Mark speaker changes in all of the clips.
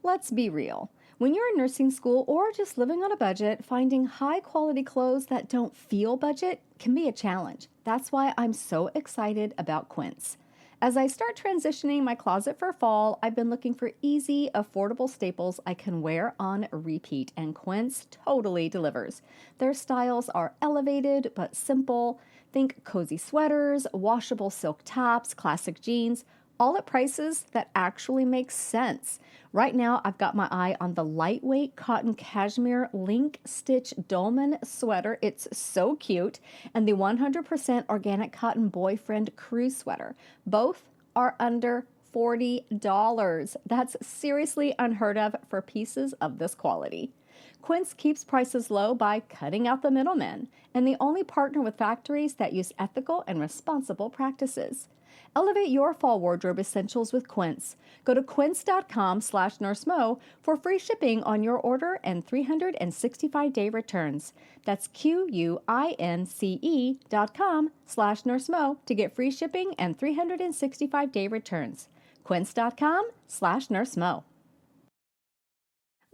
Speaker 1: Let's be real. When you're in nursing school or just living on a budget, finding high quality clothes that don't feel budget can be a challenge. That's why I'm so excited about Quince. As I start transitioning my closet for fall, I've been looking for easy, affordable staples I can wear on repeat, and Quince totally delivers. Their styles are elevated but simple. Think cozy sweaters, washable silk tops, classic jeans, all at prices that actually make sense. Right now, I've got my eye on the lightweight cotton cashmere link stitch dolman sweater. It's so cute. And the 100% organic cotton boyfriend crew sweater. Both are under $40. That's seriously unheard of for pieces of this quality. Quince keeps prices low by cutting out the middlemen, and they only partner with factories that use ethical and responsible practices. Elevate your fall wardrobe essentials with Quince. Go to quince.com/nursemo for free shipping on your order and 365-day returns. That's QUINCE.com/nursemo to get free shipping and 365-day returns. Quince.com/nursemo.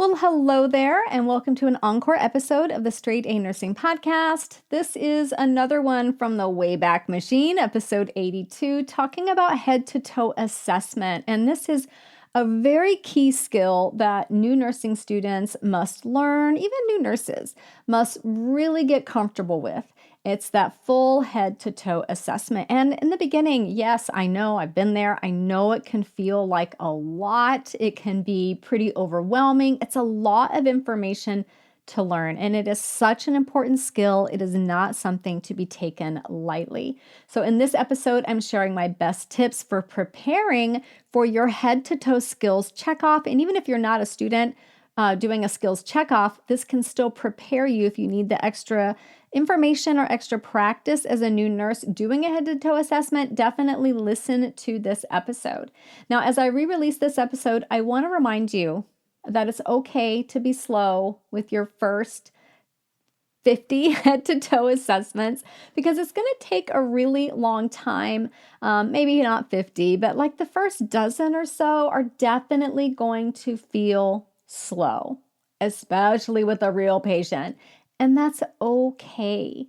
Speaker 1: Well, hello there, and welcome to an encore episode of the Straight A Nursing Podcast. This is another one from the Wayback Machine, episode 82, talking about head-to-toe assessment. And this is a very key skill that new nursing students must learn, even new nurses must really get comfortable with. It's that full head-to-toe assessment. And in the beginning, yes, I know, I've been there. I know it can feel like a lot. It can be pretty overwhelming. It's a lot of information to learn, and it is such an important skill. It is not something to be taken lightly. So in this episode, I'm sharing my best tips for preparing for your head-to-toe skills checkoff. And even if you're not a student doing a skills checkoff, this can still prepare you if you need the extra information or extra practice as a new nurse doing a head-to-toe assessment. Definitely listen to this episode. Now, as I re-release this episode, I want to remind you that it's okay to be slow with your first 50 head-to-toe assessments, because it's going to take a really long time. Maybe not 50, but like the first dozen or so are definitely going to feel slow, especially with a real patient. And that's okay.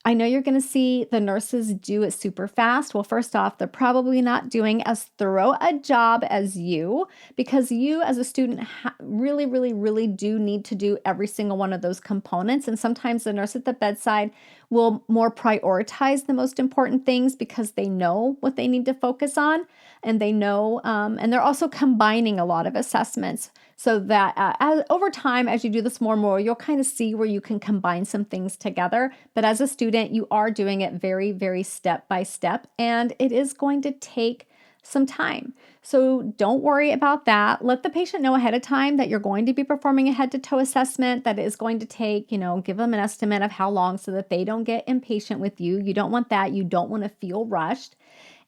Speaker 1: I know you're going to see the nurses do it super fast. Well, first off, they're probably not doing as thorough a job as you, because you as a student really do need to do every single one of those components. And sometimes the nurse at the bedside will more prioritize the most important things because they know what they need to focus on, and they know, and they're also combining a lot of assessments so that over time, as you do this more and more, you'll kind of see where you can combine some things together. But as a student, you are doing it very step by step, and it is going to take some time. So don't worry about that. Let the patient know ahead of time that you're going to be performing a head-to-toe assessment, that it is going to take, give them an estimate of how long so that they don't get impatient with you. You don't want that. You don't want to feel rushed.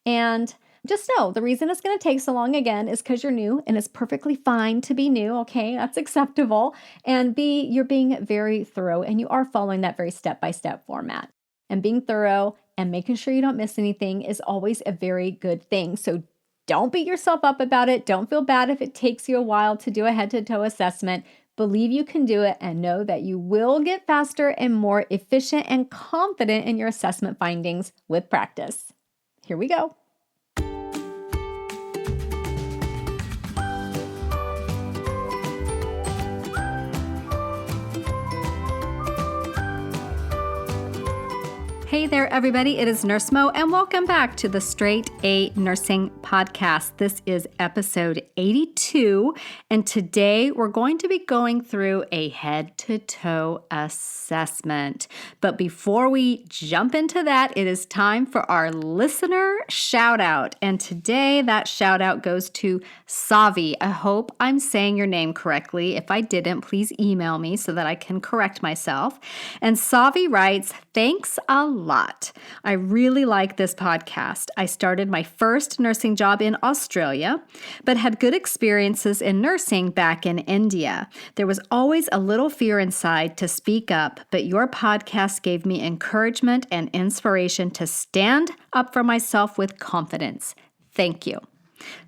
Speaker 1: And just know the reason it's going to take so long, again, is because you're new, and it's perfectly fine to be new. Okay, that's acceptable. And B, you're being very thorough, and you are following that very step-by-step format. And being thorough and making sure you don't miss anything is always a very good thing. So don't beat yourself up about it. Don't feel bad if it takes you a while to do a head-to-toe assessment. Believe you can do it, and know that you will get faster and more efficient and confident in your assessment findings with practice. Here we go. Hey there, everybody. It is Nurse Mo, and welcome back to the Straight A Nursing Podcast. This is episode 82, and today we're going to be going through a head-to-toe assessment. But before we jump into that, it is time for our listener shout-out. And today that shout-out goes to Savi. I hope I'm saying your name correctly. If I didn't, please email me so that I can correct myself. And Savi writes, "Thanks a lot. I really like this podcast. I started my first nursing job in Australia, but had good experiences in nursing back in India. There was always a little fear inside to speak up, but your podcast gave me encouragement and inspiration to stand up for myself with confidence. Thank you."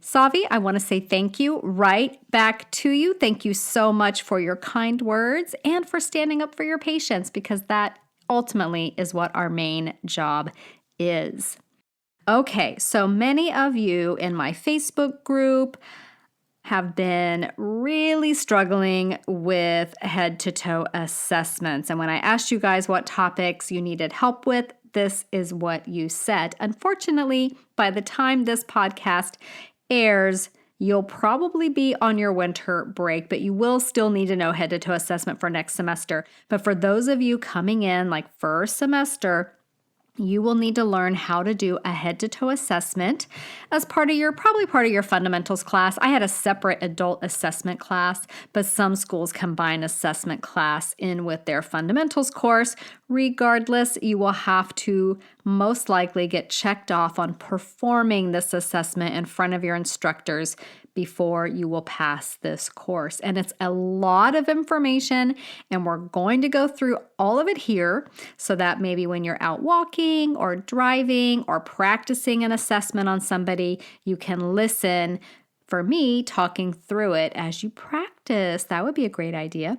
Speaker 1: Savi, I want to say thank you right back to you. Thank you so much for your kind words and for standing up for your patients, because that ultimately is what our main job is. Okay, so many of you in my Facebook group have been really struggling with head-to-toe assessments. And when I asked you guys what topics you needed help with, this is what you said. Unfortunately, by the time this podcast airs, you'll probably be on your winter break, but you will still need to know head-to-toe assessment for next semester. But for those of you coming in like first semester, you will need to learn how to do a head-to-toe assessment as probably part of your fundamentals class. I had a separate adult assessment class, but some schools combine assessment class in with their fundamentals course. Regardless, you will have to most likely get checked off on performing this assessment in front of your instructors before you will pass this course. And it's a lot of information, and we're going to go through all of it here so that maybe when you're out walking or driving or practicing an assessment on somebody, you can listen for me talking through it as you practice. That would be a great idea.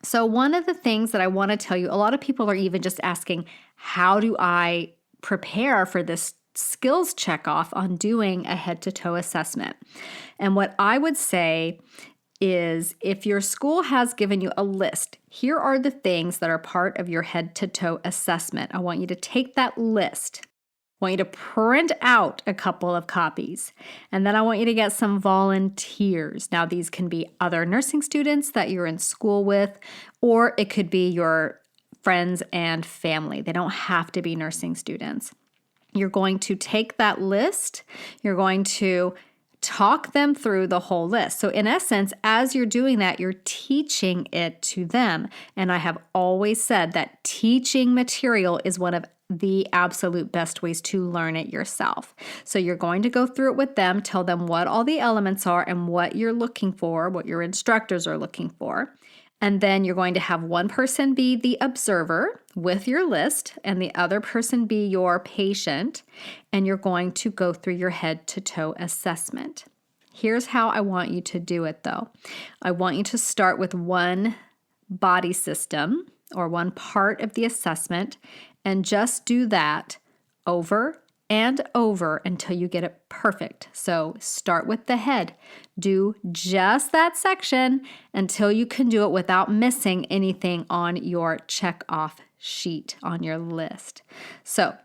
Speaker 1: So one of the things that I want to tell you, a lot of people are even just asking, how do I prepare for this skills checkoff on doing a head-to-toe assessment? And what I would say is, if your school has given you a list, here are the things that are part of your head-to-toe assessment. I want you to take that list. I want you to print out a couple of copies, and then I want you to get some volunteers. Now, these can be other nursing students that you're in school with, or it could be your friends and family. They don't have to be nursing students. You're going to take that list, you're going to talk them through the whole list. So in essence, as you're doing that, you're teaching it to them. And I have always said that teaching material is one of the absolute best ways to learn it yourself. So you're going to go through it with them, tell them what all the elements are and what you're looking for, what your instructors are looking for. And then you're going to have one person be the observer with your list and the other person be your patient, and you're going to go through your head-to-toe assessment. Here's how I want you to do it, though. I want you to start with one body system or one part of the assessment and just do that over and over until you get it perfect. So start with the head. Do just that section until you can do it without missing anything on your check-off sheet on your list. So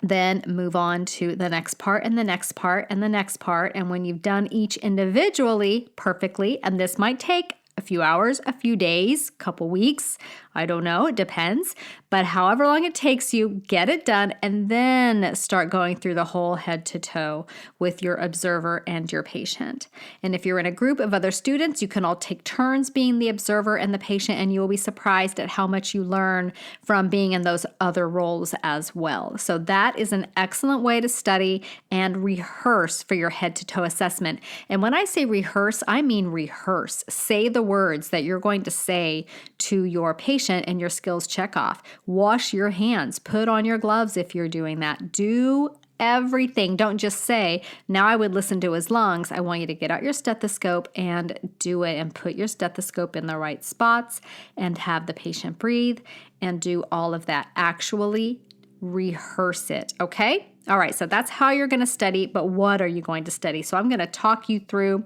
Speaker 1: then move on to the next part and the next part and the next part. And when you've done each individually perfectly, and this might take a few hours, a few days, couple weeks, I don't know, it depends. But however long it takes you, get it done and then start going through the whole head to toe with your observer and your patient. And if you're in a group of other students, you can all take turns being the observer and the patient, and you will be surprised at how much you learn from being in those other roles as well. So that is an excellent way to study and rehearse for your head to toe assessment. And when I say rehearse, I mean rehearse. Say the words that you're going to say to your patient and your skills checkoff. Wash your hands. Put on your gloves if you're doing that. Do everything. Don't just say, now I would listen to his lungs. I want you to get out your stethoscope and do it, and put your stethoscope in the right spots and have the patient breathe and do all of that. Actually rehearse it, okay? All right, so that's how you're going to study, but what are you going to study? So I'm going to talk you through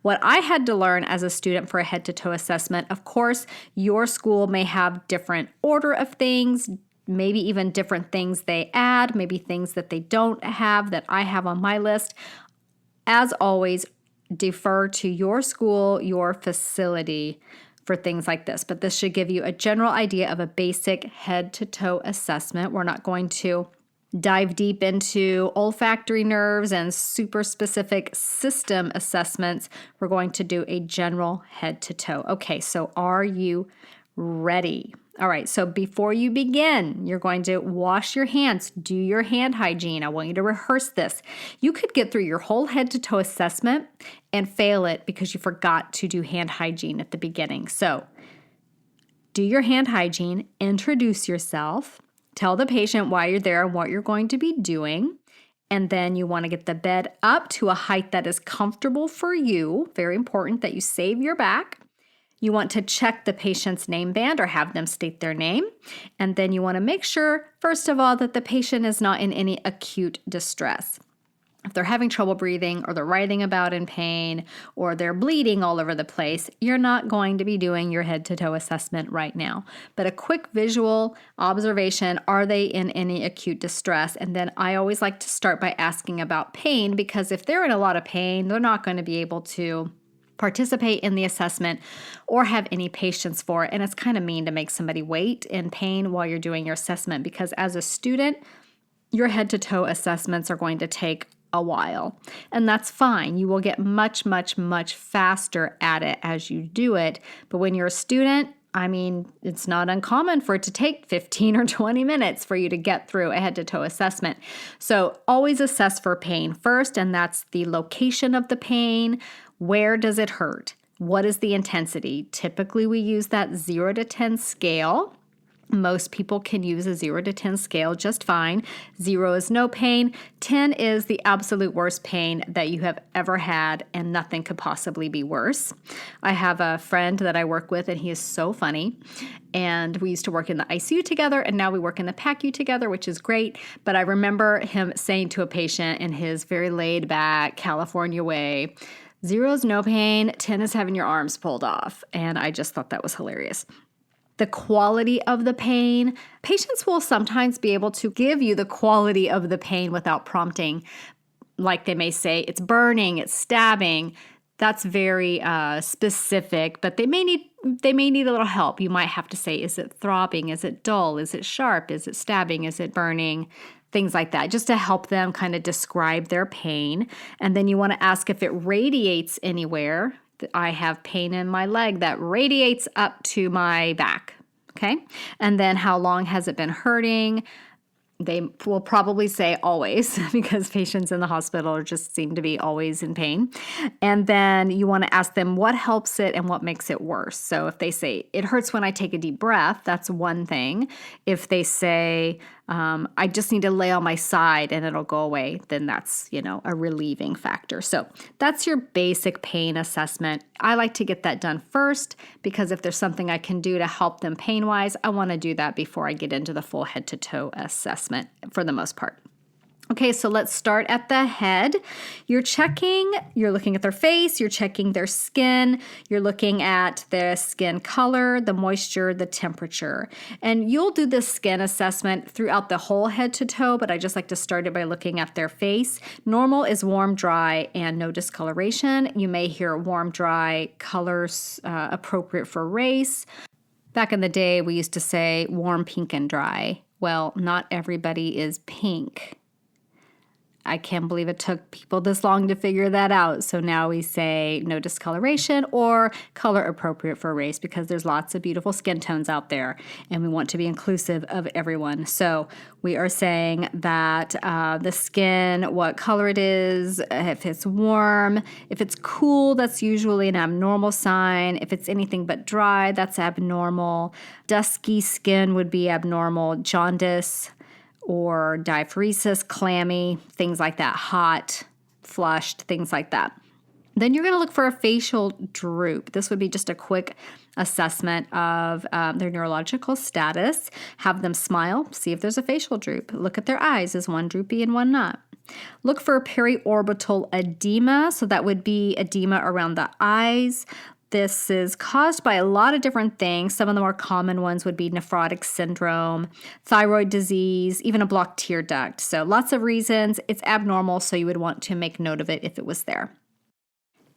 Speaker 1: what I had to learn as a student for a head-to-toe assessment. Of course, your school may have different order of things, maybe even different things they add, maybe things that they don't have that I have on my list. As always, defer to your school, your facility for things like this. But this should give you a general idea of a basic head-to-toe assessment. We're not going to dive deep into olfactory nerves and super specific system assessments. We're going to do a general head to toe. Okay, so are you ready? All right, so before you begin, you're going to wash your hands, do your hand hygiene. I want you to rehearse this. You could get through your whole head to toe assessment and fail it because you forgot to do hand hygiene at the beginning. So do your hand hygiene, introduce yourself, tell the patient why you're there and what you're going to be doing, And then you want to get the bed up to a height that is comfortable for you. Very important that you save your back. You want to check the patient's name band or have them state their name. And then you want to make sure, first of all, that the patient is not in any acute distress. If they're having trouble breathing or they're writhing about in pain or they're bleeding all over the place, you're not going to be doing your head-to-toe assessment right now. But a quick visual observation, are they in any acute distress? And then I always like to start by asking about pain, because if they're in a lot of pain, they're not going to be able to participate in the assessment or have any patience for it. And it's kind of mean to make somebody wait in pain while you're doing your assessment, because as a student, your head-to-toe assessments are going to take a while. And that's fine. You will get much, much, much faster at it as you do it. But when you're a student, I mean, it's not uncommon for it to take 15 or 20 minutes for you to get through a head-to-toe assessment. So always assess for pain first, and that's the location of the pain. Where does it hurt? What is the intensity? Typically, we use that 0 to 10 scale. Most people can use a 0 to 10 scale just fine. 0 is no pain. 10 is the absolute worst pain that you have ever had, and nothing could possibly be worse. I have a friend that I work with, and he is so funny. And we used to work in the ICU together, and now we work in the PACU together, which is great. But I remember him saying to a patient in his very laid-back California way, 0 is no pain, 10 is having your arms pulled off. And I just thought that was hilarious. The quality of the pain. Patients will sometimes be able to give you the quality of the pain without prompting. Like they may say, it's burning, it's stabbing. That's very specific, but they may need a little help. You might have to say, is it throbbing? Is it dull? Is it sharp? Is it stabbing? Is it burning? Things like that, just to help them kind of describe their pain. And then you want to ask if it radiates anywhere. I have pain in my leg that radiates up to my back, okay? And then how long has it been hurting? They will probably say always, because patients in the hospital just seem to be always in pain. And then you want to ask them what helps it and what makes it worse. So if they say, it hurts when I take a deep breath, that's one thing. If they say, I just need to lay on my side and it'll go away, then that's, a relieving factor. So that's your basic pain assessment. I like to get that done first, because if there's something I can do to help them pain-wise, I want to do that before I get into the full head-to-toe assessment for the most part. Okay, so let's start at the head. You're looking at their face, you're checking their skin, you're looking at the skin color, the moisture, the temperature. And you'll do this skin assessment throughout the whole head to toe, but I just like to start it by looking at their face. Normal is warm, dry, and no discoloration. You may hear warm, dry, colors appropriate for race. Back in the day, we used to say warm, pink, and dry. Well, not everybody is pink. I can't believe it took people this long to figure that out. So now we say no discoloration or color appropriate for race, because there's lots of beautiful skin tones out there and we want to be inclusive of everyone. So we are saying that the skin, what color it is, if it's warm, if it's cool, that's usually an abnormal sign. If it's anything but dry, that's abnormal. Dusky skin would be abnormal. Jaundice or diaphoresis, clammy, things like that, hot, flushed, things like that. Then you're going to look for a facial droop. This would be just a quick assessment of their neurological status. Have them smile, see if there's a facial droop. Look at their eyes. Is one droopy and one not? Look for periorbital edema. So that would be edema around the eyes. This is caused by a lot of different things. Some of the more common ones would be nephrotic syndrome, thyroid disease, even a blocked tear duct. So lots of reasons. It's abnormal, so you would want to make note of it if it was there.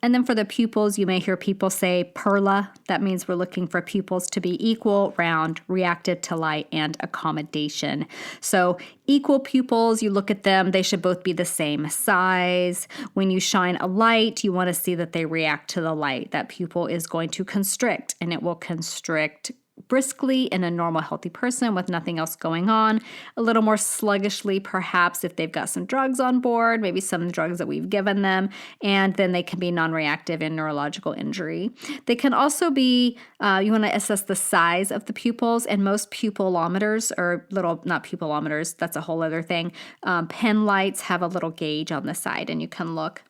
Speaker 1: And then for the pupils, you may hear people say perla. That means we're looking for pupils to be equal, round, reactive to light, and accommodation. So equal pupils, you look at them, they should both be the same size. When you shine a light, you want to see that they react to the light. That pupil is going to constrict, and it will constrict briskly in a normal, healthy person with nothing else going on, a little more sluggishly perhaps if they've got some drugs on board, maybe some drugs that we've given them, and then they can be non-reactive in neurological injury. They can also be, you want to assess the size of the pupils, and most pupillometers or not pupillometers, that's a whole other thing. Pen lights have a little gauge on the side, and you can look.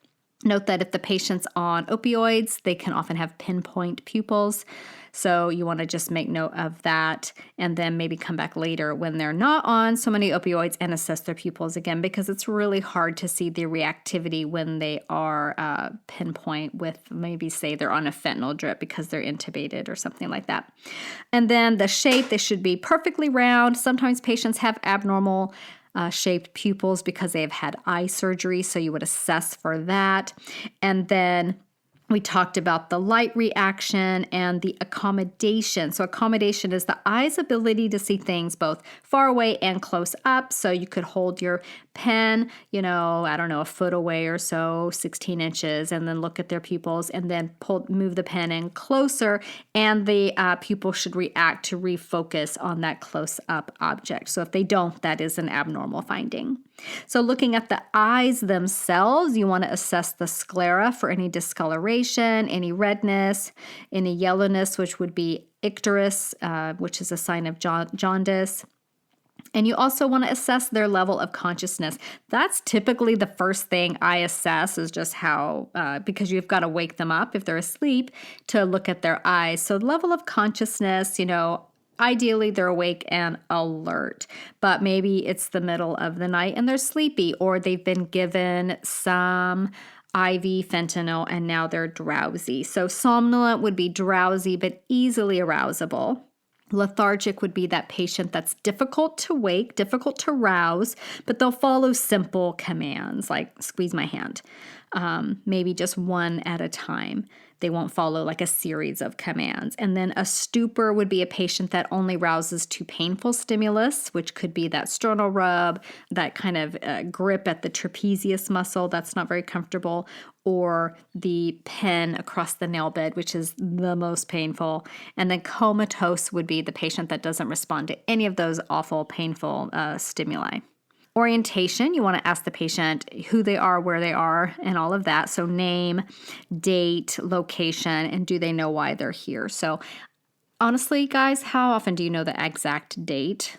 Speaker 1: Note that if the patient's on opioids, they can often have pinpoint pupils. So you want to just make note of that and then maybe come back later when they're not on so many opioids and assess their pupils again, because it's really hard to see the reactivity when they are pinpoint with maybe say they're on a fentanyl drip because they're intubated or something like that. And then the shape, they should be perfectly round. Sometimes patients have abnormal shaped pupils because they have had eye surgery, so you would assess for that. And then we talked about the light reaction and the accommodation. So accommodation is the eye's ability to see things both far away and close up. So you could hold your pen, a foot away or so, 16 inches, and then look at their pupils and then move the pen in closer, and the pupil should react to refocus on that close-up object. So if they don't, that is an abnormal finding. So looking at the eyes themselves, you want to assess the sclera for any discoloration, any redness, any yellowness, which would be icterus, which is a sign of jaundice. And you also want to assess their level of consciousness. That's typically the first thing I assess, is just how, because you've got to wake them up if they're asleep to look at their eyes. So level of consciousness, ideally they're awake and alert, but maybe it's the middle of the night and they're sleepy, or they've been given some IV fentanyl and now they're drowsy. So somnolent would be drowsy but easily arousable. Lethargic would be that patient that's difficult to wake, difficult to rouse, but they'll follow simple commands like squeeze my hand, maybe just one at a time. They won't follow like a series of commands. And then a stupor would be a patient that only rouses to painful stimulus, which could be that sternal rub, that kind of grip at the trapezius muscle that's not very comfortable, or the pen across the nail bed, which is the most painful. And then comatose would be the patient that doesn't respond to any of those awful, painful stimuli. Orientation, you want to ask the patient who they are, where they are, and all of that. So name, date, location, and do they know why they're here? So honestly, guys, how often do you know the exact date?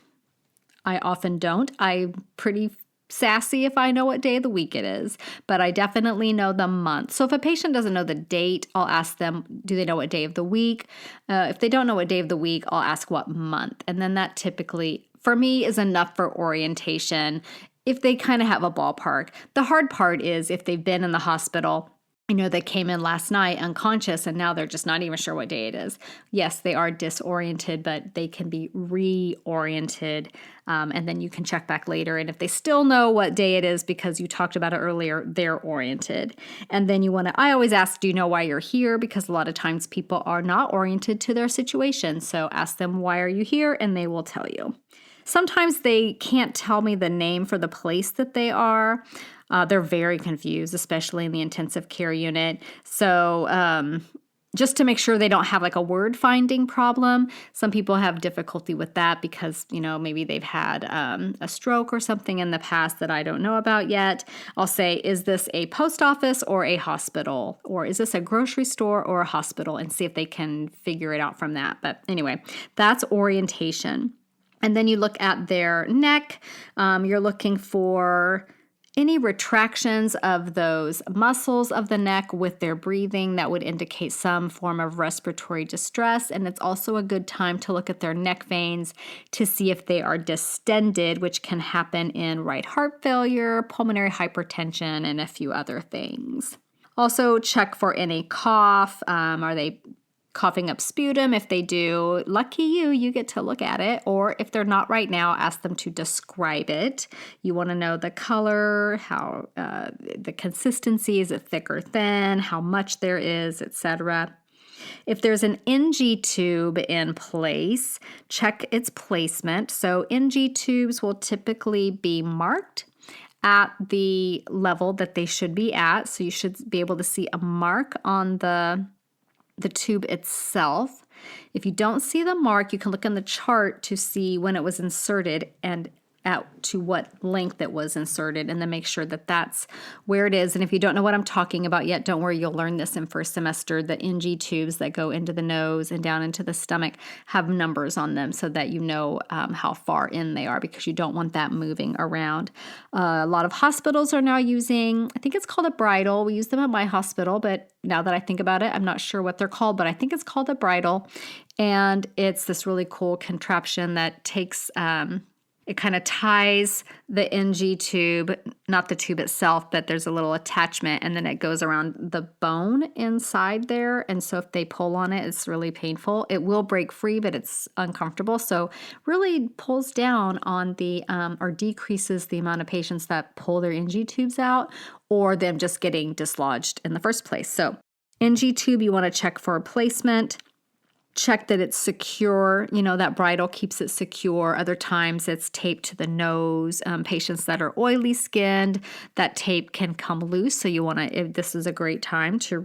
Speaker 1: I often don't. I'm pretty sassy if I know what day of the week it is, but I definitely know the month. So if a patient doesn't know the date, I'll ask them, do they know what day of the week? If they don't know what day of the week, I'll ask what month. And then that typically, for me, is enough for orientation if they kind of have a ballpark. The hard part is if they've been in the hospital, they came in last night unconscious and now they're just not even sure what day it is. Yes, they are disoriented, but they can be reoriented. And then you can check back later. And if they still know what day it is because you talked about it earlier, they're oriented. And then I always ask, do you know why you're here? Because a lot of times people are not oriented to their situation. So ask them, why are you here? And they will tell you. Sometimes they can't tell me the name for the place that they are. They're very confused, especially in the intensive care unit. So just to make sure they don't have like a word finding problem. Some people have difficulty with that because, maybe they've had a stroke or something in the past that I don't know about yet. I'll say, is this a post office or a hospital? Or is this a grocery store or a hospital? And see if they can figure it out from that. But anyway, that's orientation. And then you look at their neck. You're looking for any retractions of those muscles of the neck with their breathing that would indicate some form of respiratory distress. And it's also a good time to look at their neck veins to see if they are distended, which can happen in right heart failure, pulmonary hypertension, and a few other things. Also check for any cough. Are they coughing up sputum? If they do, lucky you get to look at it. Or if they're not right now, ask them to describe it. You want to know the color, how the consistency, is it thick or thin, how much there is, etc. If there's an NG tube in place, check its placement. So NG tubes will typically be marked at the level that they should be at. So you should be able to see a mark on the tube itself. If you don't see the mark, you can look in the chart to see when it was inserted and out to what length it was inserted, and then make sure that that's where it is. And if you don't know what I'm talking about yet, don't worry, you'll learn this in first semester. The NG tubes that go into the nose and down into the stomach have numbers on them so that you know how far in they are, because you don't want that moving around. A lot of hospitals are now using, I think it's called a bridle. We use them at my hospital, but now that I think about it, I'm not sure what they're called, but I think it's called a bridle. And it's this really cool contraption that takes it kind of ties the NG tube, not the tube itself, but there's a little attachment, and then it goes around the bone inside there. And so if they pull on it, it's really painful. It will break free, but it's uncomfortable. So really pulls down on the, or decreases the amount of patients that pull their NG tubes out or them just getting dislodged in the first place. So NG tube, you want to check for placement. Check that it's secure. That bridle keeps it secure. Other times it's taped to the nose. Patients that are oily skinned, that tape can come loose. So you want to, this is a great time to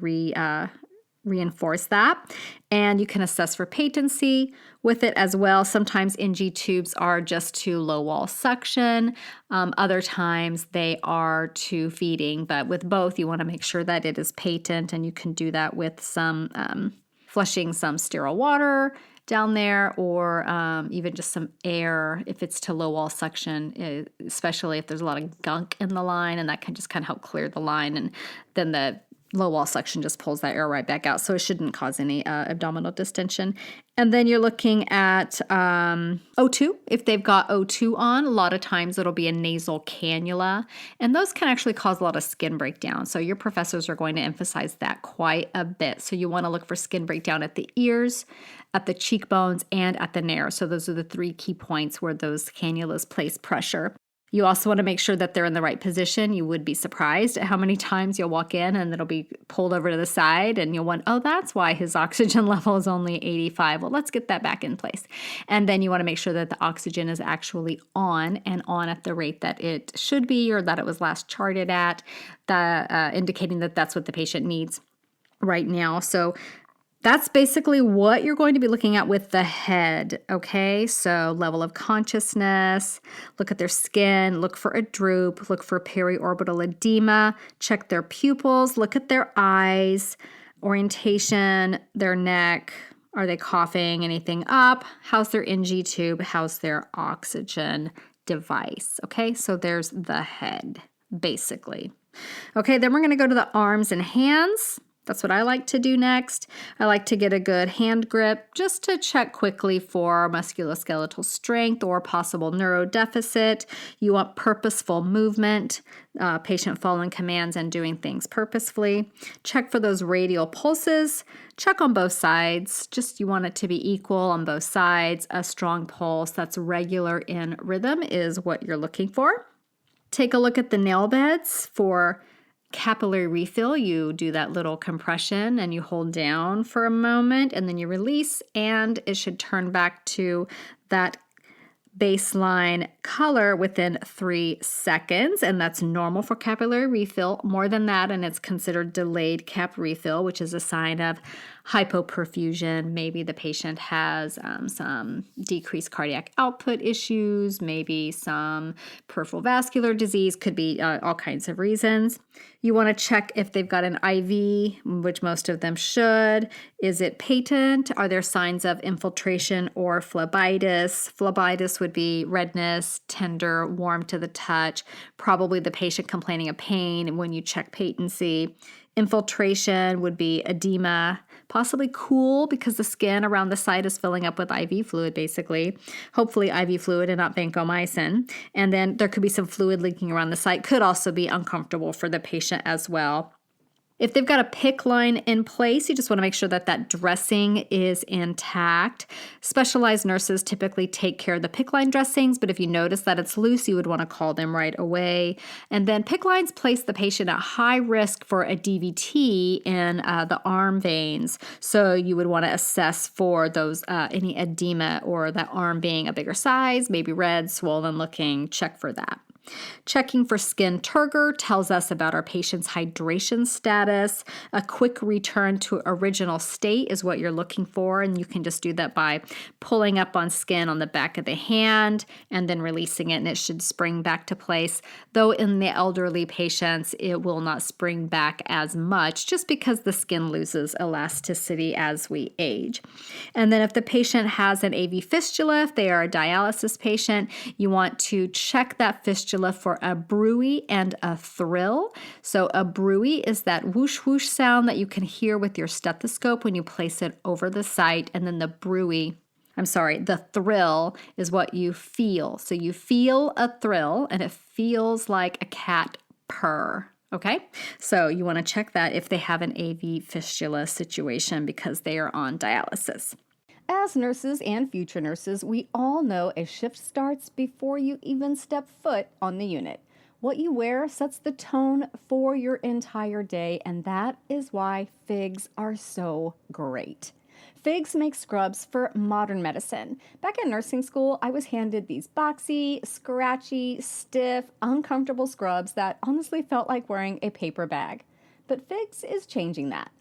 Speaker 1: reinforce that. And you can assess for patency with it as well. Sometimes NG tubes are just to low wall suction. Other times they are to feeding. But with both, you want to make sure that it is patent, and you can do that with some flushing some sterile water down there, or even just some air if it's to low wall suction, especially if there's a lot of gunk in the line, and that can just kind of help clear the line, and then the low wall suction just pulls that air right back out, so it shouldn't cause any abdominal distension. And then you're looking at O2. If they've got O2 on, a lot of times it'll be a nasal cannula, and those can actually cause a lot of skin breakdown. So your professors are going to emphasize that quite a bit. So you want to look for skin breakdown at the ears, at the cheekbones, and at the nares. So those are the 3 key points where those cannulas place pressure. You also want to make sure that they're in the right position. You would be surprised at how many times you'll walk in and it'll be pulled over to the side, and you'll want, oh, that's why his oxygen level is only 85. Well, let's get that back in place. And then you want to make sure that the oxygen is actually on, and on at the rate that it should be, or that it was last charted at, indicating that that's what the patient needs right now. So that's basically what you're going to be looking at with the head, okay? So level of consciousness, look at their skin, look for a droop, look for periorbital edema, check their pupils, look at their eyes, orientation, their neck, are they coughing anything up? How's their NG tube? How's their oxygen device? Okay, so there's the head, basically. Okay, then we're going to go to the arms and hands. That's what I like to do next. I like to get a good hand grip just to check quickly for musculoskeletal strength or possible neurodeficit. You want purposeful movement, patient following commands and doing things purposefully. Check for those radial pulses. Check on both sides. Just you want it to be equal on both sides. A strong pulse that's regular in rhythm is what you're looking for. Take a look at the nail beds for capillary refill. You do that little compression and you hold down for a moment, and then you release, and it should turn back to that baseline color within 3 seconds, and that's normal for capillary refill. More than that, and it's considered delayed cap refill, which is a sign of hypoperfusion. Maybe the patient has some decreased cardiac output issues, maybe some peripheral vascular disease, could be all kinds of reasons. You want to check if they've got an IV, which most of them should. Is it patent? Are there signs of infiltration or phlebitis? Phlebitis would be redness, tender, warm to the touch, probably the patient complaining of pain when you check patency. Infiltration would be edema, possibly cool because the skin around the site is filling up with IV fluid, basically. Hopefully IV fluid and not vancomycin. And then there could be some fluid leaking around the site. Could also be uncomfortable for the patient as well. If they've got a PICC line in place, you just want to make sure that that dressing is intact. Specialized nurses typically take care of the PICC line dressings, but if you notice that it's loose, you would want to call them right away. And then PICC lines place the patient at high risk for a DVT in the arm veins. So you would want to assess for those any edema or that arm being a bigger size, maybe red, swollen looking, check for that. Checking for skin turgor tells us about our patient's hydration status. A quick return to original state is what you're looking for, and you can just do that by pulling up on skin on the back of the hand and then releasing it, and it should spring back to place. Though in the elderly patients, it will not spring back as much just because the skin loses elasticity as we age. And then if the patient has an AV fistula, if they are a dialysis patient, you want to check that fistula for a bruit and a thrill. So a bruit is that whoosh whoosh sound that you can hear with your stethoscope when you place it over the site, and then the thrill is what you feel. So you feel a thrill and it feels like a cat purr. Okay, so you want to check that if they have an AV fistula situation because they are on dialysis. As nurses and future nurses, we all know a shift starts before you even step foot on the unit. What you wear sets the tone for your entire day, and that is why FIGs are so great. FIGs make scrubs for modern medicine. Back in nursing school, I was handed these boxy, scratchy, stiff, uncomfortable scrubs that honestly felt like wearing a paper bag. But FIGs is changing that.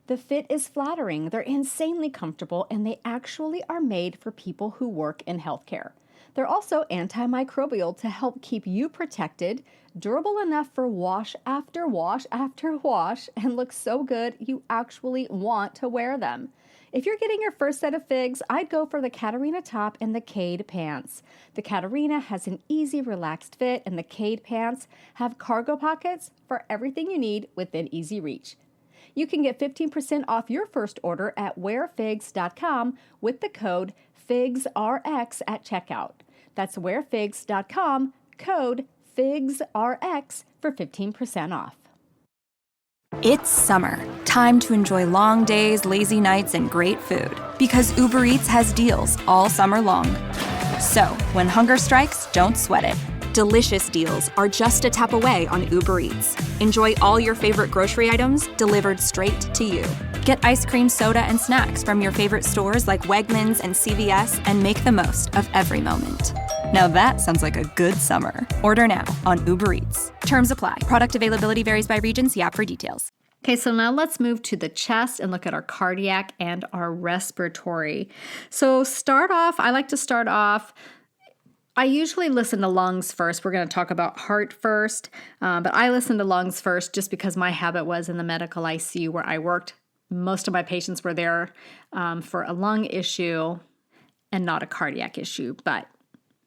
Speaker 1: The fit is flattering, they're insanely comfortable, and they actually are made for people who work in healthcare. They're also antimicrobial to help keep you protected, durable enough for wash after wash after wash, and look so good you actually want to wear them. If you're getting your first set of FIGs, I'd go for the Catarina top and the Cade pants. The Catarina has an easy, relaxed fit, and the Cade pants have cargo pockets for everything you need within easy reach. You can get 15% off your first order at wearfigs.com with the code FIGSRX at checkout. That's wearfigs.com, code FIGSRX for 15% off.
Speaker 2: It's summer, time to enjoy long days, lazy nights, and great food. Because Uber Eats has deals all summer long. So, when hunger strikes, don't sweat it. Delicious deals are just a tap away on Uber Eats. Enjoy all your favorite grocery items delivered straight to you. Get ice cream, soda, and snacks from your favorite stores like Wegmans and CVS and make the most of every moment. Now that sounds like a good summer. Order now on Uber Eats. Terms apply. Product availability varies by region. See app for details.
Speaker 1: Okay, so now let's move to the chest and look at our cardiac and our respiratory. So I like to start off. I usually listen to lungs first. We're going to talk about heart first, but I listen to lungs first just because my habit was in the medical ICU where I worked. Most of my patients were there for a lung issue and not a cardiac issue, but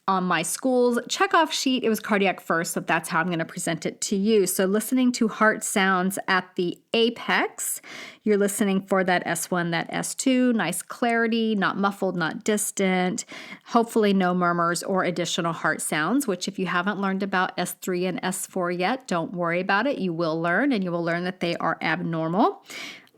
Speaker 1: on my school's checkoff sheet, it was cardiac first, so that's how I'm going to present it to you. So listening to heart sounds at the apex, you're listening for that S1, that S2, nice clarity, not muffled, not distant, hopefully no murmurs or additional heart sounds, which if you haven't learned about S3 and S4 yet, don't worry about it. You will learn, and you will learn that they are abnormal.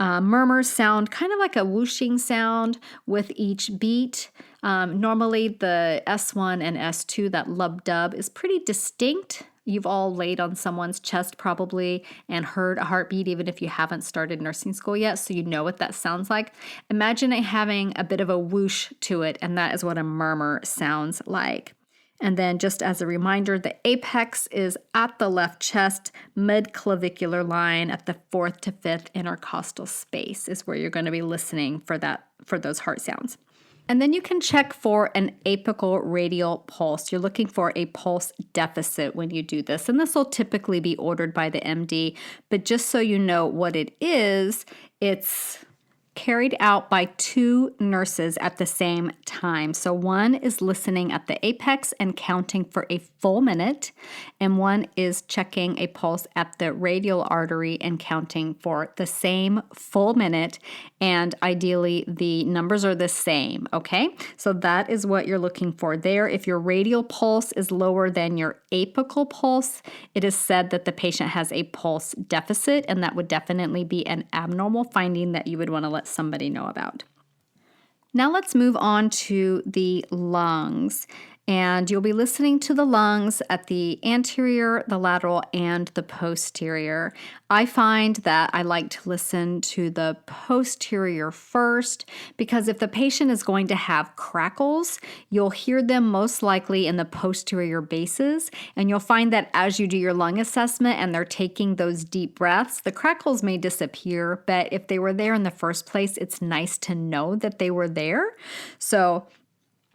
Speaker 1: Murmurs sound kind of like a whooshing sound with each beat. Normally the S1 and S2, that lub-dub, is pretty distinct. You've all laid on someone's chest probably and heard a heartbeat even if you haven't started nursing school yet, so you know what that sounds like. Imagine it having a bit of a whoosh to it, and that is what a murmur sounds like. And then just as a reminder, the apex is at the left chest, mid-clavicular line at the 4th to 5th intercostal space is where you're going to be listening for those heart sounds. And then you can check for an apical radial pulse. You're looking for a pulse deficit when you do this. And this will typically be ordered by the MD. But just so you know what it is, it's carried out by 2 nurses at the same time. So one is listening at the apex and counting for a full minute, and one is checking a pulse at the radial artery and counting for the same full minute, and ideally the numbers are the same, okay? So that is what you're looking for there. If your radial pulse is lower than your apical pulse, it is said that the patient has a pulse deficit, and that would definitely be an abnormal finding that you would want to let somebody know about. Now let's move on to the lungs. And you'll be listening to the lungs at the anterior, the lateral, and the posterior. I find that I like to listen to the posterior first because if the patient is going to have crackles, you'll hear them most likely in the posterior bases. And you'll find that as you do your lung assessment and they're taking those deep breaths, the crackles may disappear, but if they were there in the first place, it's nice to know that they were there. So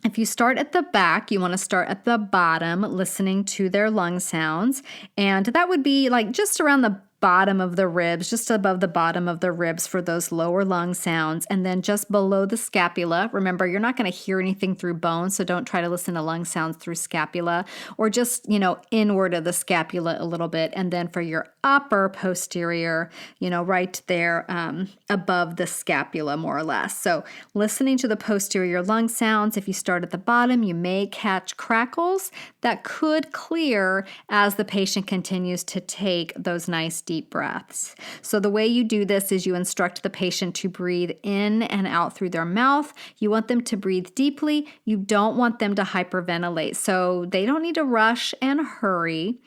Speaker 1: if you start at the back, you want to start at the bottom, listening to their lung sounds. And that would be like just around the bottom of the ribs, just above the bottom of the ribs for those lower lung sounds. And then just below the scapula, remember, you're not going to hear anything through bone, so don't try to listen to lung sounds through scapula, or just, inward of the scapula a little bit. And then for your upper posterior, right there above the scapula, more or less. So listening to the posterior lung sounds, if you start at the bottom, you may catch crackles that could clear as the patient continues to take those nice deep breaths. So the way you do this is you instruct the patient to breathe in and out through their mouth. You want them to breathe deeply. You don't want them to hyperventilate. So they don't need to rush and hurry.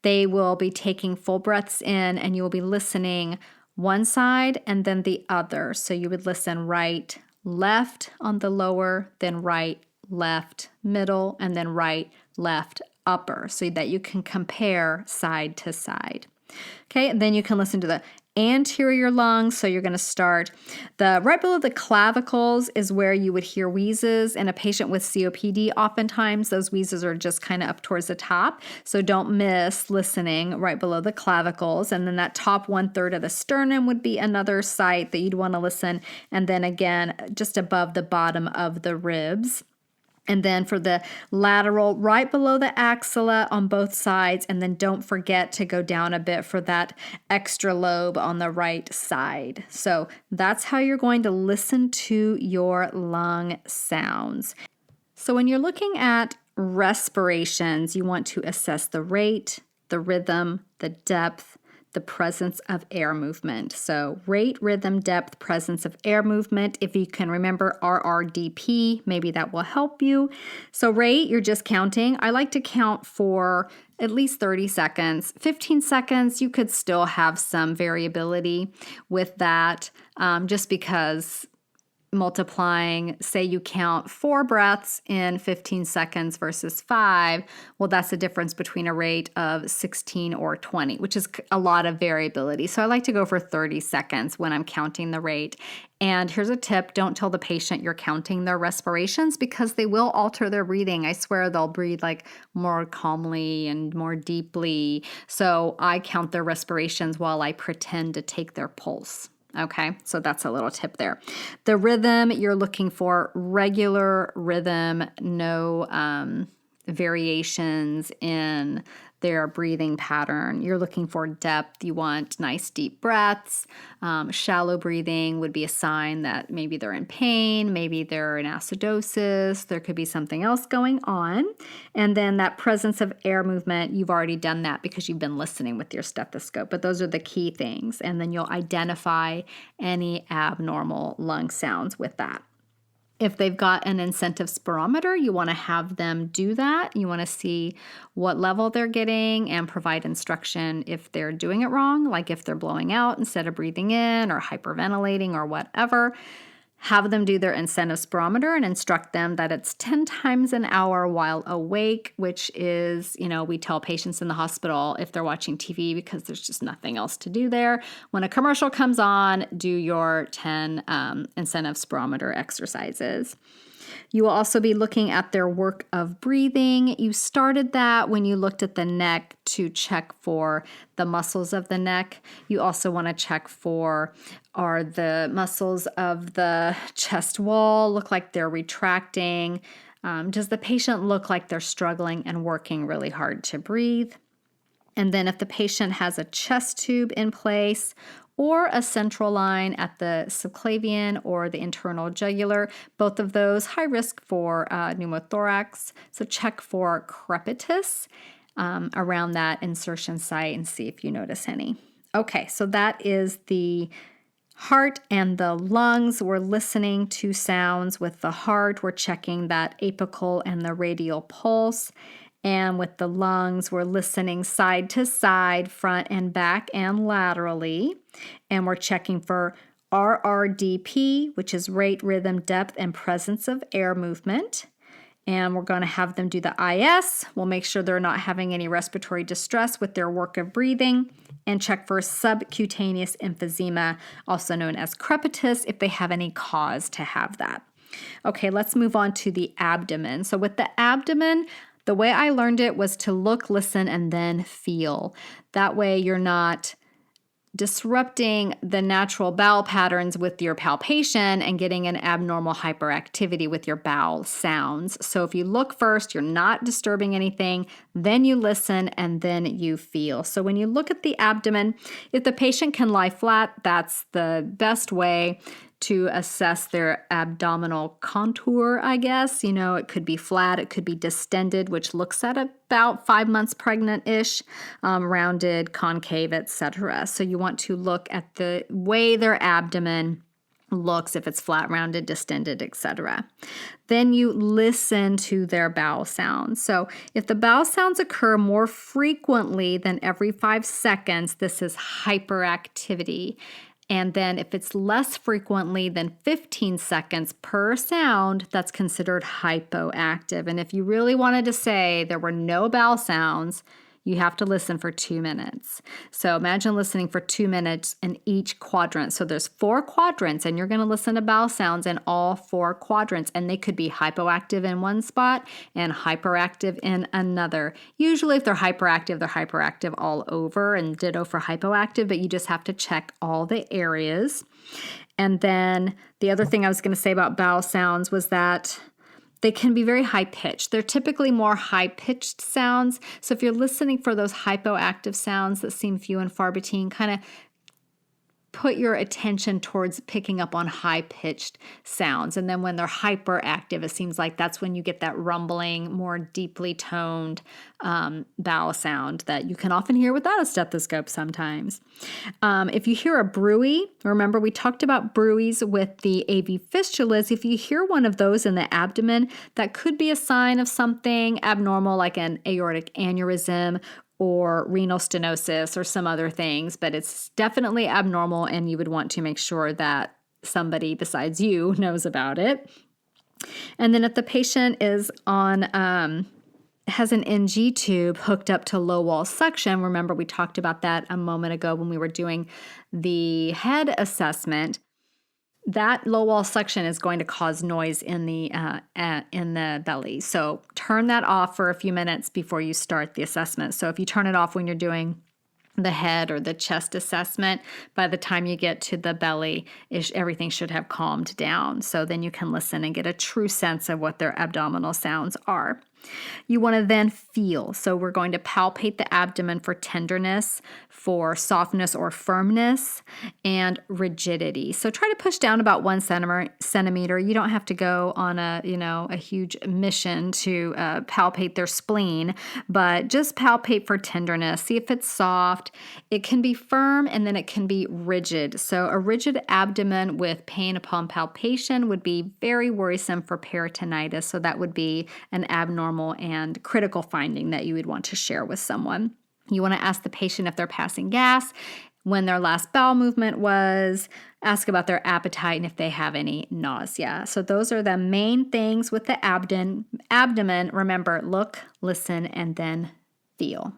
Speaker 1: They will be taking full breaths in, and you will be listening one side and then the other. So you would listen right, left on the lower, then right, left, middle, and then right, left, upper, so that you can compare side to side. Okay, and then you can listen to the anterior lungs. So you're going to start right below the clavicles is where you would hear wheezes. In a patient with COPD, oftentimes those wheezes are just kind of up towards the top. So don't miss listening right below the clavicles. And then that top 1/3 of the sternum would be another site that you'd want to listen. And then again, just above the bottom of the ribs. And then for the lateral, right below the axilla on both sides. And then don't forget to go down a bit for that extra lobe on the right side. So that's how you're going to listen to your lung sounds. So when you're looking at respirations, you want to assess the rate, the rhythm, the depth, the presence of air movement. So rate, rhythm, depth, presence of air movement. If you can remember RRDP, maybe that will help you. So rate, you're just counting. I like to count for at least 30 seconds. 15 seconds, you could still have some variability with that, just because multiplying, say you count 4 breaths in 15 seconds versus 5, well, that's the difference between a rate of 16 or 20, which is a lot of variability. So I like to go for 30 seconds when I'm counting the rate. And here's a tip, don't tell the patient you're counting their respirations because they will alter their breathing. I swear they'll breathe like more calmly and more deeply. So I count their respirations while I pretend to take their pulse. Okay, so that's a little tip there. The rhythm, you're looking for regular rhythm, no variations in their breathing pattern. You're looking for depth. You want nice deep breaths. Shallow breathing would be a sign that maybe they're in pain, maybe they're in acidosis, there could be something else going on. And then that presence of air movement, you've already done that because you've been listening with your stethoscope, but those are the key things. And then you'll identify any abnormal lung sounds with that. If they've got an incentive spirometer, you want to have them do that. You want to see what level they're getting and provide instruction if they're doing it wrong, like if they're blowing out instead of breathing in or hyperventilating or whatever. Have them do their incentive spirometer and instruct them that it's 10 times an hour while awake, which is, we tell patients in the hospital if they're watching TV because there's just nothing else to do there. When a commercial comes on, do your 10 incentive spirometer exercises. You will also be looking at their work of breathing. You started that when you looked at the neck to check for the muscles of the neck. You also want to check for, are the muscles of the chest wall look like they're retracting? Does the patient look like they're struggling and working really hard to breathe? And then if the patient has a chest tube in place or a central line at the subclavian or the internal jugular, both of those high risk for pneumothorax. So check for crepitus around that insertion site and see if you notice any. Okay, so that is the Heart and the lungs, we're listening to sounds. With the heart, we're checking that apical and the radial pulse. And with the lungs, we're listening side to side, front and back, and laterally. And we're checking for RRDP, which is rate, rhythm, depth, and presence of air movement. And we're going to have them do the IS. We'll make sure they're not having any respiratory distress with their work of breathing, and check for subcutaneous emphysema, also known as crepitus, if they have any cause to have that. Okay, let's move on to the abdomen. So with the abdomen, the way I learned it was to look, listen, and then feel. That way you're not disrupting the natural bowel patterns with your palpation and getting an abnormal hyperactivity with your bowel sounds. So if you look first, you're not disturbing anything, then you listen, and then you feel. So when you look at the abdomen, if the patient can lie flat, that's the best way to assess their abdominal contour, I guess. It could be flat, it could be distended, which looks at about 5 months pregnant-ish, rounded, concave, etc. So you want to look at the way their abdomen looks, if it's flat, rounded, distended, etc. Then you listen to their bowel sounds. So if the bowel sounds occur more frequently than every 5 seconds, this is hyperactivity. And then if it's less frequently than 15 seconds per sound, that's considered hypoactive. And if you really wanted to say there were no bowel sounds, you have to listen for 2 minutes. So imagine listening for 2 minutes in each quadrant. So there's 4 quadrants, and you're going to listen to bowel sounds in all 4 quadrants, and they could be hypoactive in one spot and hyperactive in another. Usually if they're hyperactive all over, and ditto for hypoactive, but you just have to check all the areas. And then the other thing I was going to say about bowel sounds was that they can be very high-pitched. They're typically more high-pitched sounds. So if you're listening for those hypoactive sounds that seem few and far between, kind of put your attention towards picking up on high-pitched sounds. And then when they're hyperactive, it seems like that's when you get that rumbling, more deeply toned bowel sound that you can often hear without a stethoscope sometimes. If you hear a bruit, remember we talked about bruits with the AV fistulas. If you hear one of those in the abdomen, that could be a sign of something abnormal like an aortic aneurysm or renal stenosis or some other things, but it's definitely abnormal, and you would want to make sure that somebody besides you knows about it. And then if the patient is on has an NG tube hooked up to low wall suction, remember we talked about that a moment ago when we were doing the head assessment. That low wall suction is going to cause noise in the belly. So turn that off for a few minutes before you start the assessment. So if you turn it off when you're doing the head or the chest assessment, by the time you get to the belly, everything should have calmed down. So then you can listen and get a true sense of what their abdominal sounds are. You want to then feel. So we're going to palpate the abdomen for tenderness, for softness or firmness, and rigidity. So try to push down about 1 centimeter. You don't have to go on a huge mission to palpate their spleen, but just palpate for tenderness. See if it's soft. It can be firm, and then it can be rigid. So a rigid abdomen with pain upon palpation would be very worrisome for peritonitis. So that would be an abnormal and critical finding that you would want to share with someone. You want to ask the patient if they're passing gas, when their last bowel movement was, ask about their appetite, and if they have any nausea. So those are the main things with the abdomen. Remember, look, listen, and then feel.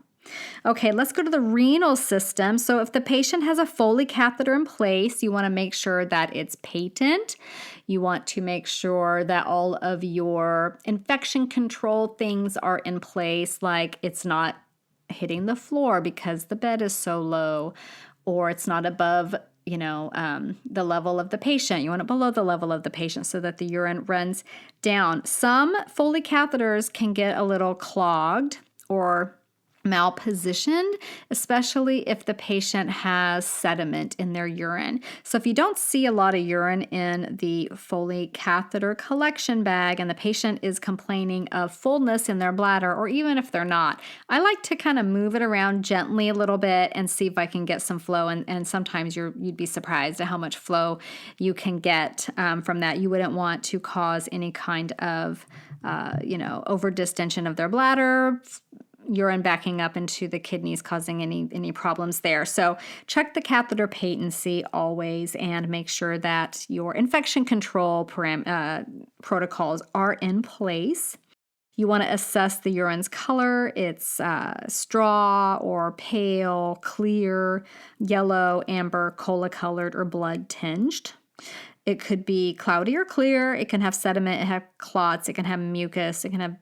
Speaker 1: Okay, let's go to the renal system. So if the patient has a Foley catheter in place, you want to make sure that it's patent. You want to make sure that all of your infection control things are in place, like it's not hitting the floor because the bed is so low, or it's not above the level of the patient. You want it below the level of the patient so that the urine runs down. Some Foley catheters can get a little clogged or malpositioned, especially if the patient has sediment in their urine. So if you don't see a lot of urine in the Foley catheter collection bag and the patient is complaining of fullness in their bladder, or even if they're not, I like to kind of move it around gently a little bit and see if I can get some flow. And sometimes you'd be surprised at how much flow you can get from that. You wouldn't want to cause any kind of over distension of their bladder, urine backing up into the kidneys, causing any problems there. So check the catheter patency always and make sure that your infection control protocols are in place. You want to assess the urine's color. It's straw or pale, clear, yellow, amber, cola-colored, or blood-tinged. It could be cloudy or clear. It can have sediment, it can have clots, it can have mucus, it can have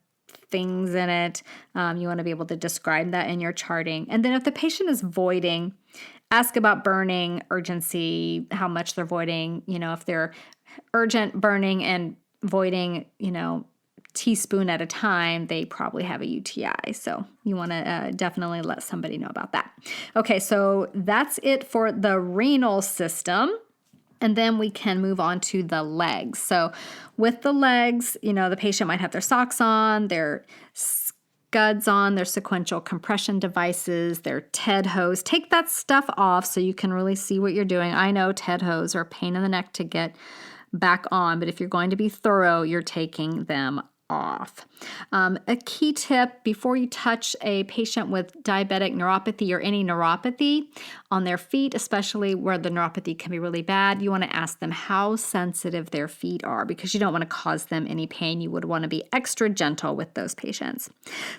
Speaker 1: things in it. You want to be able to describe that in your charting. And then if the patient is voiding, ask about burning, urgency, how much they're voiding. If they're urgent, burning, and voiding, teaspoon at a time, they probably have a UTI. So you want to definitely let somebody know about that. Okay, so that's it for the renal system. And then we can move on to the legs. So with the legs, the patient might have their socks on, their scuds on, their sequential compression devices, their TED hose. Take that stuff off so you can really see what you're doing. I know TED hose are a pain in the neck to get back on, but if you're going to be thorough, you're taking them off. A key tip before you touch a patient with diabetic neuropathy or any neuropathy on their feet, especially where the neuropathy can be really bad, you want to ask them how sensitive their feet are because you don't want to cause them any pain. You would want to be extra gentle with those patients.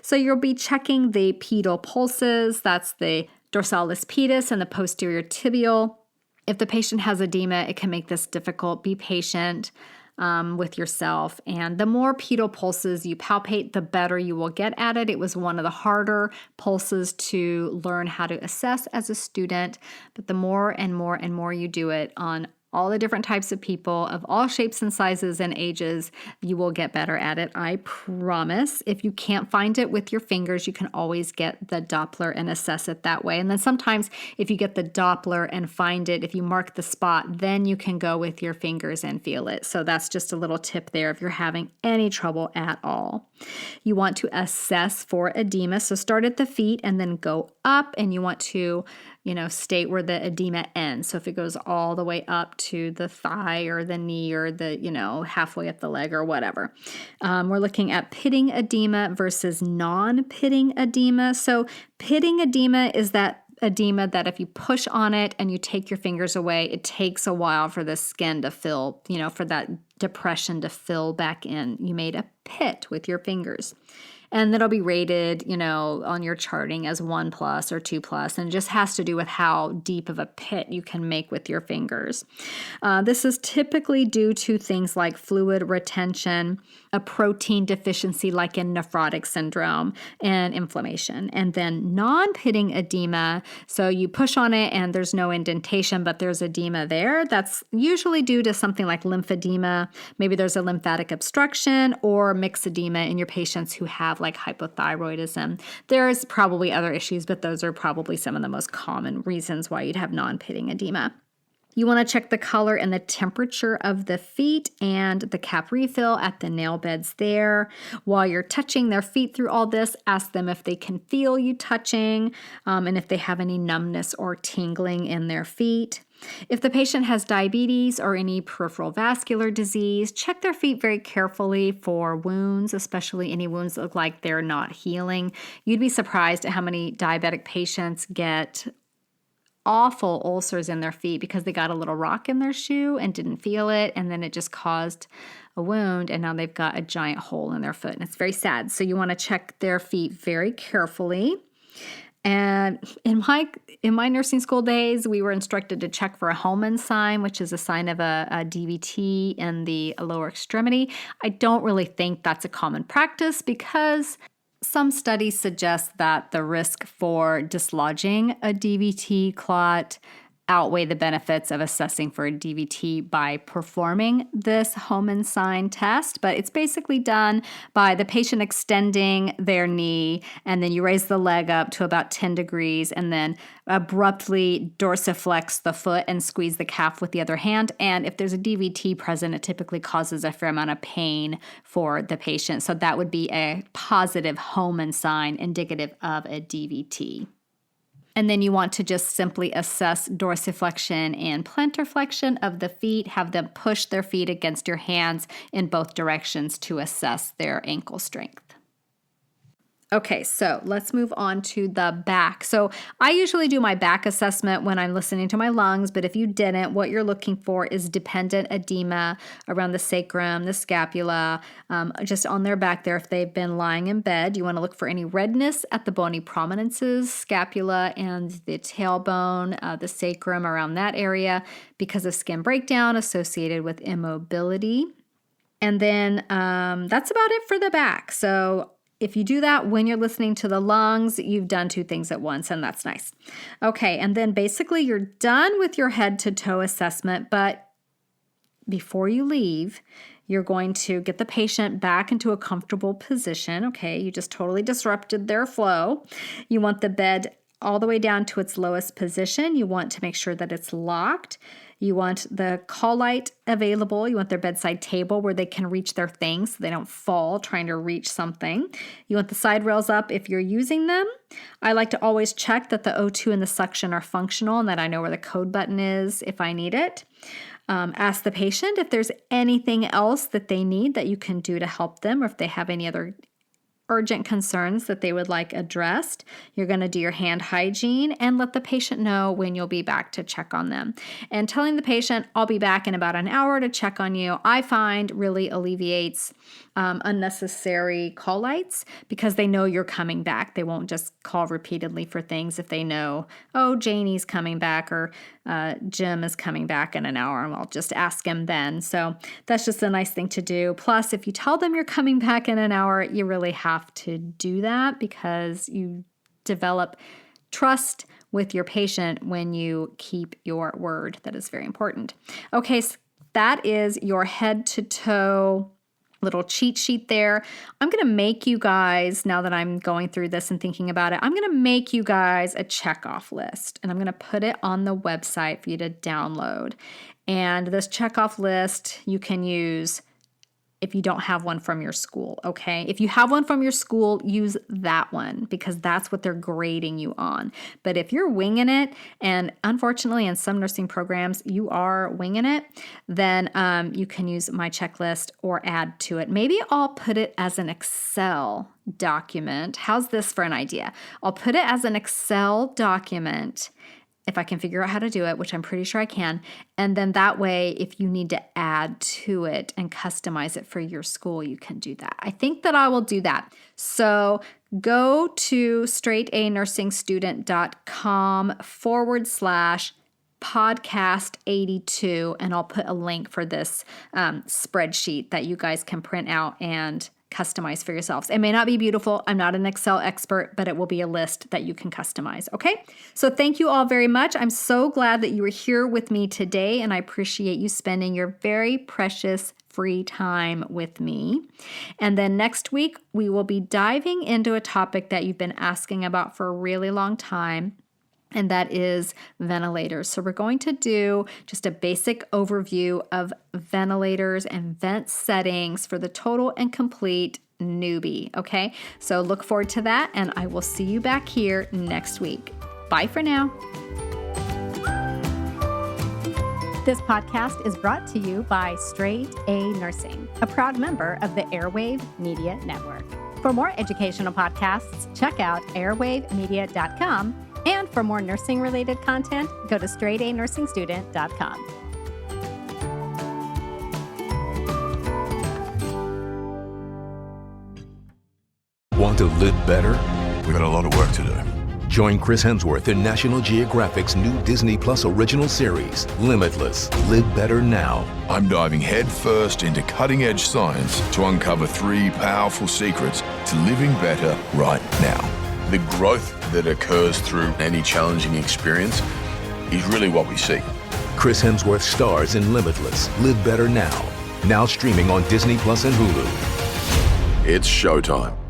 Speaker 1: So you'll be checking the pedal pulses. That's the dorsalis pedis and the posterior tibial. If the patient has edema, it can make this difficult. Be patient with yourself. And the more pedal pulses you palpate, the better you will get at it. It was one of the harder pulses to learn how to assess as a student, but the more and more and more you do it on all the different types of people of all shapes and sizes and ages, you will get better at it. I promise. If you can't find it with your fingers, you can always get the Doppler and assess it that way. And then sometimes if you get the Doppler and find it, if you mark the spot, then you can go with your fingers and feel it. So that's just a little tip there if you're having any trouble at all. You want to assess for edema. So start at the feet and then go up, and you want to state where the edema ends. So if it goes all the way up to the thigh or the knee or the, halfway up the leg or whatever. We're looking at pitting edema versus non-pitting edema. So pitting edema is that edema that if you push on it and you take your fingers away, it takes a while for the skin to fill, for that depression to fill back in. You made a pit with your fingers. And that'll be rated, on your charting as 1+ or 2+, and it just has to do with how deep of a pit you can make with your fingers. This is typically due to things like fluid retention, a protein deficiency like in nephrotic syndrome, and inflammation. And then non-pitting edema, so you push on it and there's no indentation, but there's edema there. That's usually due to something like lymphedema. Maybe there's a lymphatic obstruction or myxedema in your patients who have like hypothyroidism. There's probably other issues, but those are probably some of the most common reasons why you'd have non-pitting edema. You want to check the color and the temperature of the feet and the cap refill at the nail beds there. While you're touching their feet through all this, ask them if they can feel you touching and if they have any numbness or tingling in their feet. If the patient has diabetes or any peripheral vascular disease, check their feet very carefully for wounds, especially any wounds that look like they're not healing. You'd be surprised at how many diabetic patients get awful ulcers in their feet because they got a little rock in their shoe and didn't feel it, and then it just caused a wound, and now they've got a giant hole in their foot, and it's very sad. So you want to check their feet very carefully. And in my nursing school days, we were instructed to check for a Hellman sign, which is a sign of a DVT in the lower extremity. I don't really think that's a common practice because some studies suggest that the risk for dislodging a DVT clot outweigh the benefits of assessing for a DVT by performing this Hohenstein test, but it's basically done by the patient extending their knee, and then you raise the leg up to about 10 degrees and then abruptly dorsiflex the foot and squeeze the calf with the other hand. And if there's a DVT present, it typically causes a fair amount of pain for the patient. So that would be a positive Hohenstein indicative of a DVT. And then you want to just simply assess dorsiflexion and plantar flexion of the feet. Have them push their feet against your hands in both directions to assess their ankle strength. Okay, so let's move on to the back. So I usually do my back assessment when I'm listening to my lungs, but if you didn't, what you're looking for is dependent edema around the sacrum, the scapula, just on their back there if they've been lying in bed. You want to look for any redness at the bony prominences, scapula and the tailbone, the sacrum around that area because of skin breakdown associated with immobility. And then that's about it for the back. So if you do that when you're listening to the lungs, you've done two things at once, and that's nice. Okay, and then basically you're done with your head to toe assessment, but before you leave, you're going to get the patient back into a comfortable position. Okay, you just totally disrupted their flow. You want the bed all the way down to its lowest position. You want to make sure that it's locked. You want the call light available. You want their bedside table where they can reach their things so they don't fall trying to reach something. You want the side rails up if you're using them. I like to always check that the O2 and the suction are functional and that I know where the code button is if I need it. Ask the patient if there's anything else that they need that you can do to help them, or if they have any other urgent concerns that they would like addressed. You're going to do your hand hygiene and let the patient know when you'll be back to check on them. And telling the patient, I'll be back in about an hour to check on you, I find really alleviates unnecessary call lights because they know you're coming back. They won't just call repeatedly for things if they know, oh, Janie's coming back or Jim is coming back in an hour and I'll just ask him then. So that's just a nice thing to do. Plus, if you tell them you're coming back in an hour, you really have to do that because you develop trust with your patient when you keep your word. That is very important. Okay, so that is your head to toe little cheat sheet there. I'm going to make you guys, now that I'm going through this and thinking about it, I'm going to make you guys a checkoff list and I'm going to put it on the website for you to download. And this checkoff list you can use if you don't have one from your school, okay? If you have one from your school, use that one because that's what they're grading you on. But if you're winging it, and unfortunately in some nursing programs you are winging it, then you can use my checklist or add to it. Maybe I'll put it as an Excel document. How's this for an idea? I'll put it as an Excel document if I can figure out how to do it, which I'm pretty sure I can. And then that way, if you need to add to it and customize it for your school, you can do that. I think that I will do that. So go to straightanursingsstudent.com/podcast82, and I'll put a link for this spreadsheet that you guys can print out and customize for yourselves. It may not be beautiful. I'm not an Excel expert, but it will be a list that you can customize. Okay. So thank you all very much. I'm so glad that you were here with me today, and I appreciate you spending your very precious free time with me. And then next week, we will be diving into a topic that you've been asking about for a really long time, and that is ventilators. So we're going to do just a basic overview of ventilators and vent settings for the total and complete newbie, okay? So look forward to that, and I will see you back here next week. Bye for now. This podcast is brought to you by Straight A Nursing, a proud member of the Airwave Media Network. For more educational podcasts, check out airwavemedia.com. And for more nursing-related content, go to straightanursingsstudent.com.
Speaker 3: Want to live better?
Speaker 4: We've got a lot of work to do.
Speaker 3: Join Chris Hemsworth in National Geographic's new Disney Plus original series, Limitless. Live Better Now.
Speaker 4: I'm diving headfirst into cutting-edge science to uncover 3 powerful secrets to living better right now. The growth that occurs through any challenging experience He's really what we seek.
Speaker 3: Chris Hemsworth stars in Limitless, Live Better Now. Now streaming on Disney Plus and Hulu.
Speaker 4: It's showtime.